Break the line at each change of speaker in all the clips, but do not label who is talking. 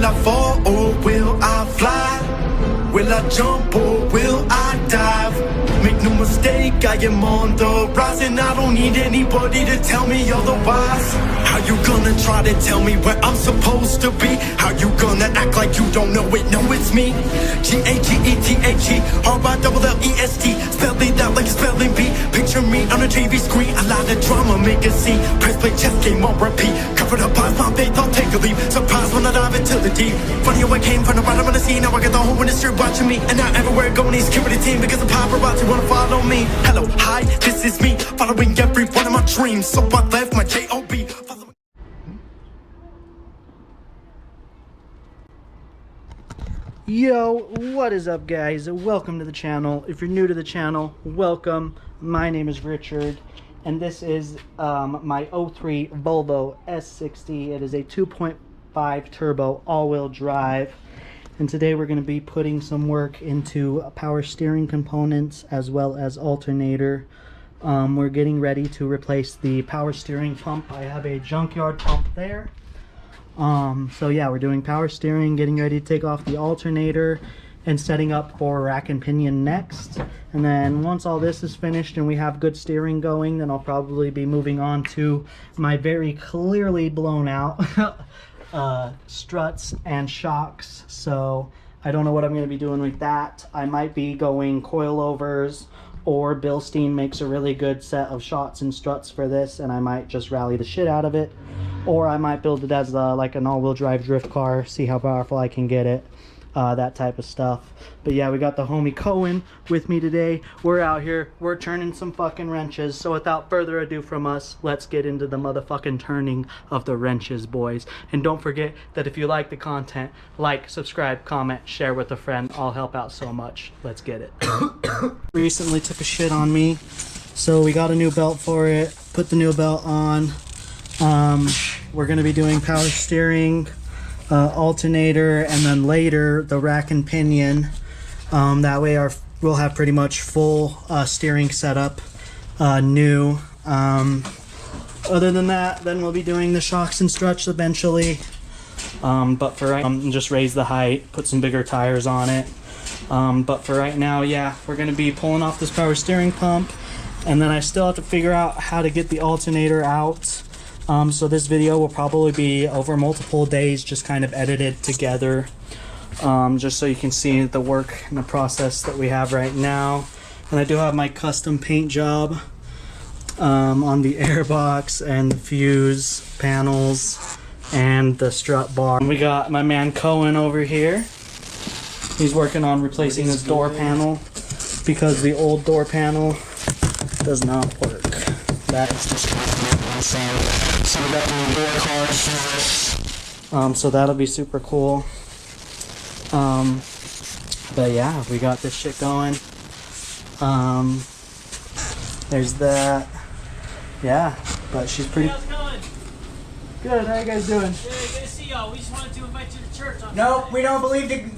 Will I fall or will I fly? Will I jump or will I dive? Make no mistake, I am on the rise, and I don't need anybody to tell me otherwise. How you gonna try to tell me where I'm supposed to be? How you gonna act like you don't know it? No, it's me. G-A-G-E-T-H-E, R-Y-L-L-E-S-T. Spell it out like a spelling bee. Picture me on a TV screen, a lot of drama, make a scene. Press play, chess game on repeat. Covered up by my faith, I'll take a leap. Surprise when I dive into the deep. Funny how I came from the bottom of the sea. Now I got the whole industry watching me. And now everywhere I go needs security team, because the paparazzi wanna follow me. Hello, hi, this is me, following every one of my dreams. So I left my J-O-B.
Yo, what is up, guys? Welcome to the channel. If you're new to the channel, welcome. My name is Richard, and this is my 03 Volvo S60. It is a 2.5 turbo all-wheel drive, and today we're going to be putting some work into power steering components as well as alternator. We're getting ready to replace the power steering pump. I have a junkyard pump there. So yeah, we're doing power steering, getting ready to take off the alternator, and setting up for rack and pinion next. And then once all this is finished and we have good steering going, then I'll probably be moving on to my very clearly blown out struts and shocks. So I don't know what I'm going to be doing with that. I might be going coilovers, or Bilstein makes a really good set of shocks and struts for this, and I might just rally the shit out of it. Or I might build it as like an all-wheel drive drift car, see how powerful I can get it, that type of stuff. But yeah, we got the homie Cohen with me today. We're out here, we're turning some fucking wrenches. So without further ado from us, let's get into the motherfucking turning of the wrenches, boys. And don't forget that if you like the content, like, subscribe, comment, share with a friend. All help out so much. Let's get it. Recently took a shit on me, so we got a new belt for it. Put the new belt on. We're going to be doing power steering, alternator, and then later the rack and pinion. That way we'll have pretty much full steering setup, new. Other than that, then we'll be doing the shocks and struts eventually. But for right now, just raise the height, put some bigger tires on it. But for right now, yeah, we're going to be pulling off this power steering pump, and then I still have to figure out how to get the alternator out. So this video will probably be over multiple days, just kind of edited together, just so you can see the work and the process that we have right now. And I do have my custom paint job on the airbox and the fuse panels and the strut bar. And we got my man Cohen over here. He's working on replacing this door panel because the old door panel does not work. That is just so we got the door cards for this. So that'll be super cool. But yeah, we got this shit going. There's that. Yeah, but she's pretty.
Hey, how's it going?
Good. How you guys doing?
Good to see y'all. We just wanted to invite you to church on
Nope,
Sunday.
we don't believe the.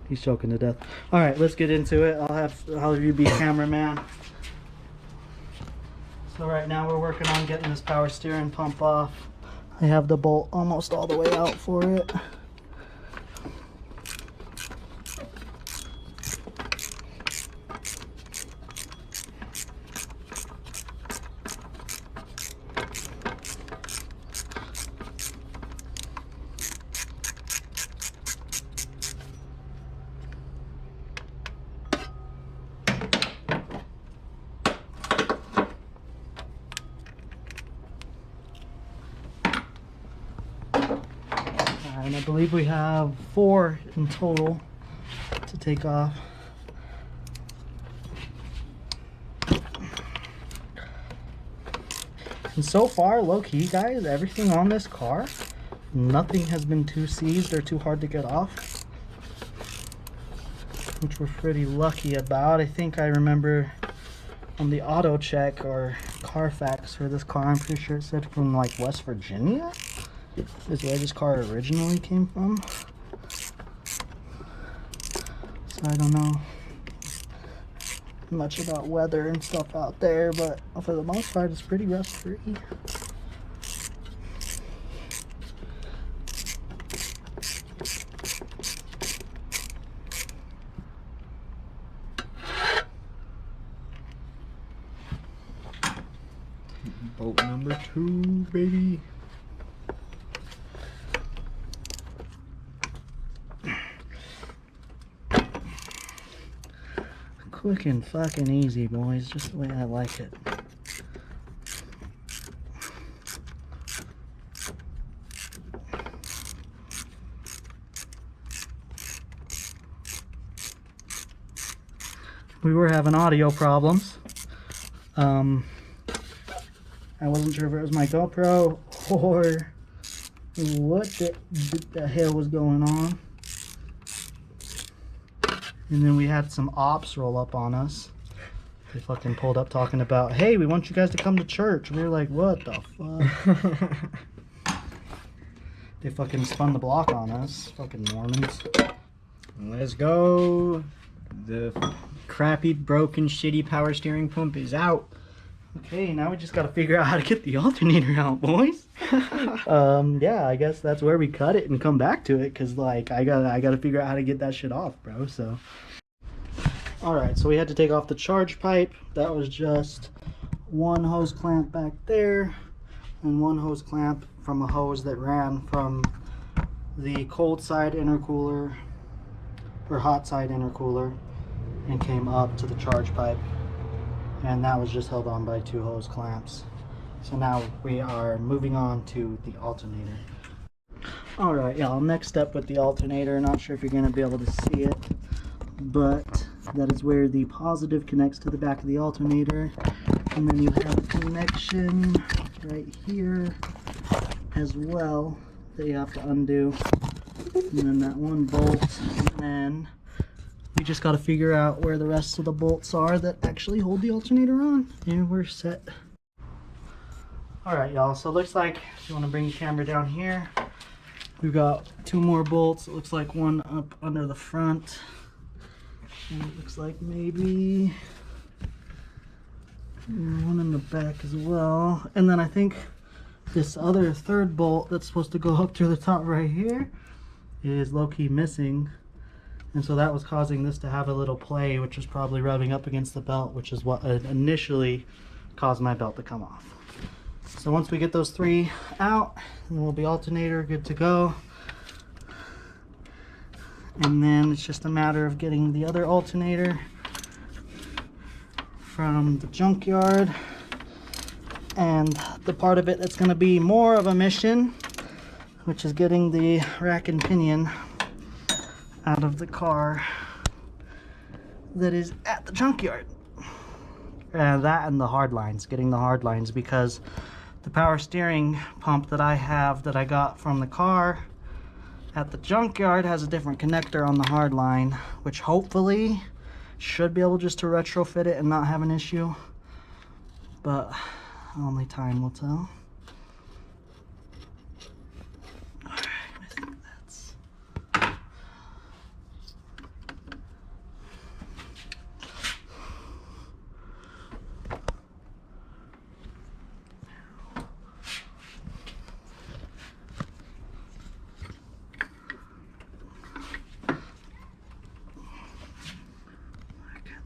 He's choking to death. All right, let's get into it. I'll have you be cameraman. So right now we're working on getting this power steering pump off. I have the bolt almost all the way out for it. And I believe we have 4 in total to take off. And so far, low-key, guys, everything on this car, nothing has been too seized or too hard to get off, which we're pretty lucky about. I think I remember on the auto check or Carfax for this car, I'm pretty sure it said from like West Virginia is where this car originally came from. So I don't know much about weather and stuff out there, but for the most part it's pretty rust free.
Part 2, baby.
Quick and fucking easy, boys. Just the way I like it. We were having audio problems. I wasn't sure if it was my GoPro or what the hell was going on. And then we had some ops roll up on us. They fucking pulled up talking about, hey, we want you guys to come to church. We were like, what the fuck? They fucking spun the block on us. Fucking Mormons.
Let's go. The crappy, broken, shitty power steering pump is out.
Okay, now we just gotta figure out how to get the alternator out, boys. Yeah, I guess that's where we cut it and come back to it, cause like I gotta figure out how to get that shit off, bro. So, all right, so we had to take off the charge pipe. That was just one hose clamp back there, and one hose clamp from a hose that ran from the cold side intercooler or hot side intercooler and came up to the charge pipe. And that was just held on by two hose clamps. So now we are moving on to the alternator. Alright, y'all, next step with the alternator. Not sure if you're going to be able to see it, but that is where the positive connects to the back of the alternator. And then you have a connection right here as well that you have to undo. And then that one bolt, and then we just got to figure out where the rest of the bolts are that actually hold the alternator on, and we're set. Alright, y'all, so it looks like, if you want to bring your camera down here, we've got two more bolts. It looks like one up under the front, and it looks like maybe one in the back as well. And then I think this other third bolt that's supposed to go up to the top right here is low-key missing. And so that was causing this to have a little play, which was probably rubbing up against the belt, which is what initially caused my belt to come off. So once we get those three out, then we'll be alternator good to go. And then it's just a matter of getting the other alternator from the junkyard. And the part of it that's going to be more of a mission, which is getting the rack and pinion out of the car that is at the junkyard. That and the hard lines, getting the hard lines, because the power steering pump that I have that I got from the car at the junkyard has a different connector on the hard line, which hopefully should be able just to retrofit it and not have an issue, but only time will tell.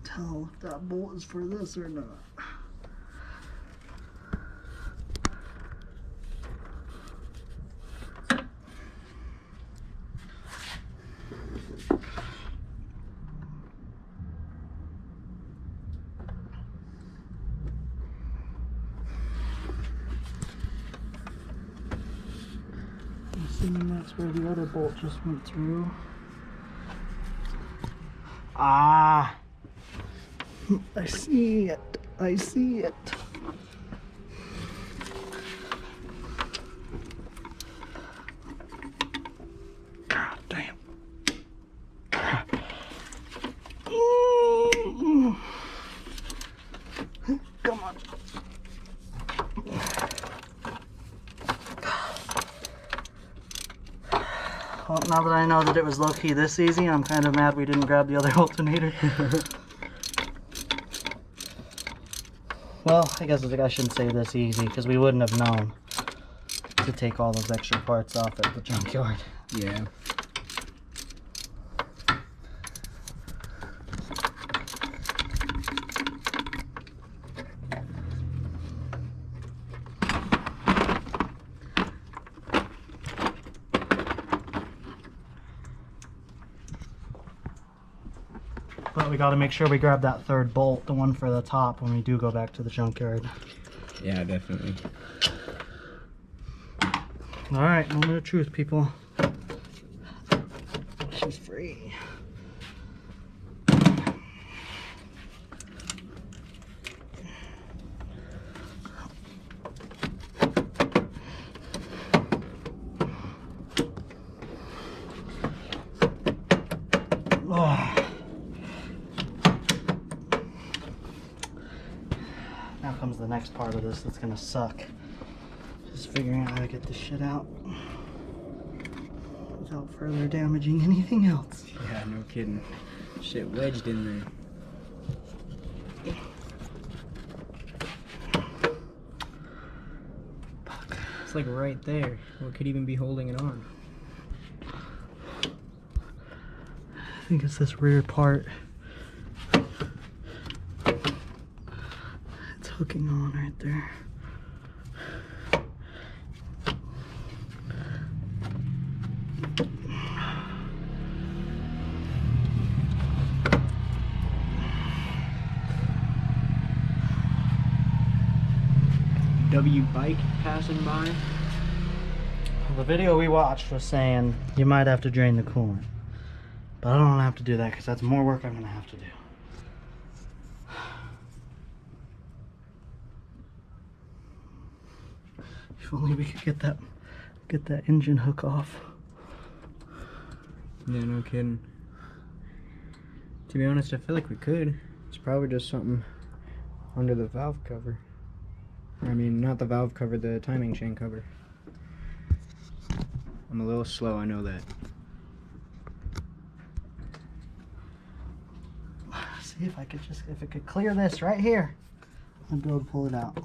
Tell if that bolt is for this or not. I'm assuming that's where the other bolt just went through. Ah! I see it. I see it. God damn. Come on. Well, now that I know that it was low-key this easy, I'm kind of mad we didn't grab the other alternator. Well, I guess I shouldn't say this easy, because we wouldn't have known to take all those extra parts off at the junkyard.
Yeah.
But we gotta make sure we grab that third bolt, the one for the top, when we do go back to the junkyard.
Yeah, definitely.
Alright, moment of truth, people. She's free. Oh. Now comes the next part of this that's gonna suck. Just figuring out how to get this shit out without further damaging anything else.
Yeah, no kidding. Shit wedged in there.
Fuck.
It's like right there. What could even be holding it on?
I think it's this rear part. It's hooking on right there.
W bike passing by.
The video we watched was saying you might have to drain the coolant. But I don't want to have to do that because that's more work I'm going to have to do. If only we could get that engine hook off.
Yeah, no kidding. To be honest, I feel like we could. It's probably just something under the valve cover. I mean, not the valve cover, the timing chain cover. I'm a little slow, I know that.
See if I could clear this right here. I'd be able to pull it out.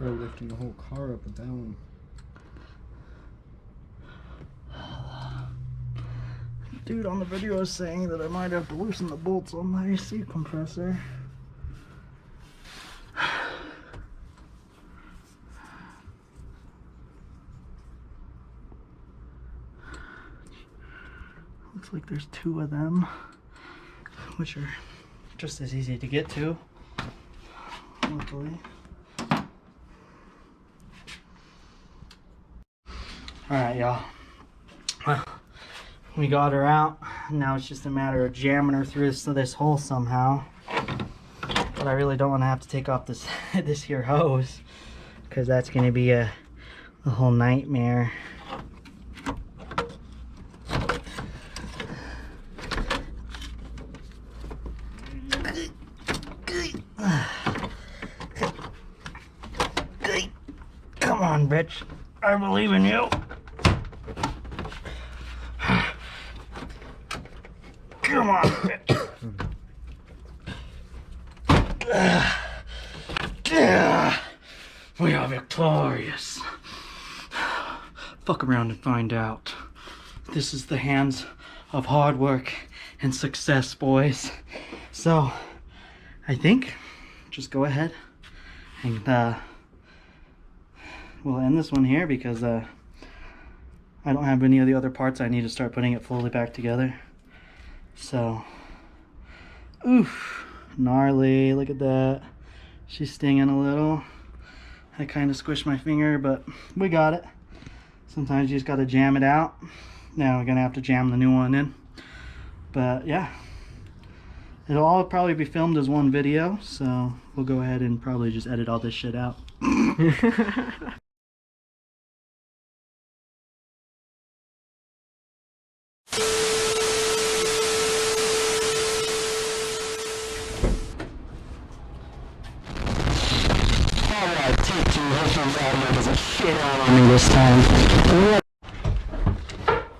We're lifting the whole car up with that one.
Dude on the video is saying that I might have to loosen the bolts on my AC compressor. Looks like there's two of them, which are just as easy to get to, luckily. Alright, y'all. Well, we got her out. Now it's just a matter of jamming her through this hole somehow. But I really don't want to have to take off this this here hose, because that's going to be a whole nightmare. Come on, bitch. I believe in you. Come on, bitch. We are victorious. Fuck around and find out. This is the hands of hard work and success, boys. So, I think just go ahead and we'll end this one here because I don't have any of the other parts. I need to start putting it fully back together. So, oof, gnarly, look at that. She's stinging a little. I kind of squished my finger, but we got it. Sometimes you just got to jam it out. Now we're going to have to jam the new one in. But yeah, it'll all probably be filmed as one video, so we'll go ahead and probably just edit all this shit out.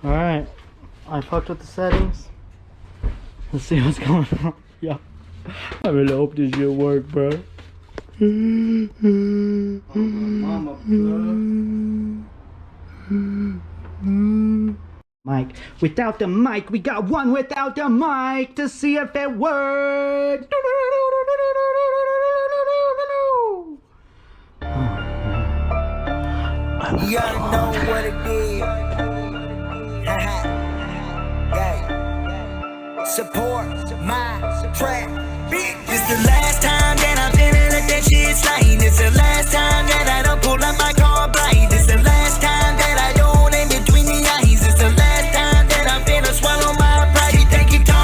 Alright, I fucked with the settings. Let's see what's going on. Yeah. I really hope this shit work, bro.
Mama,
Mic. Without the mic, we got one without the mic to see if it works.
You gotta know what it is. Yeah. Support my track. This the last time that I've been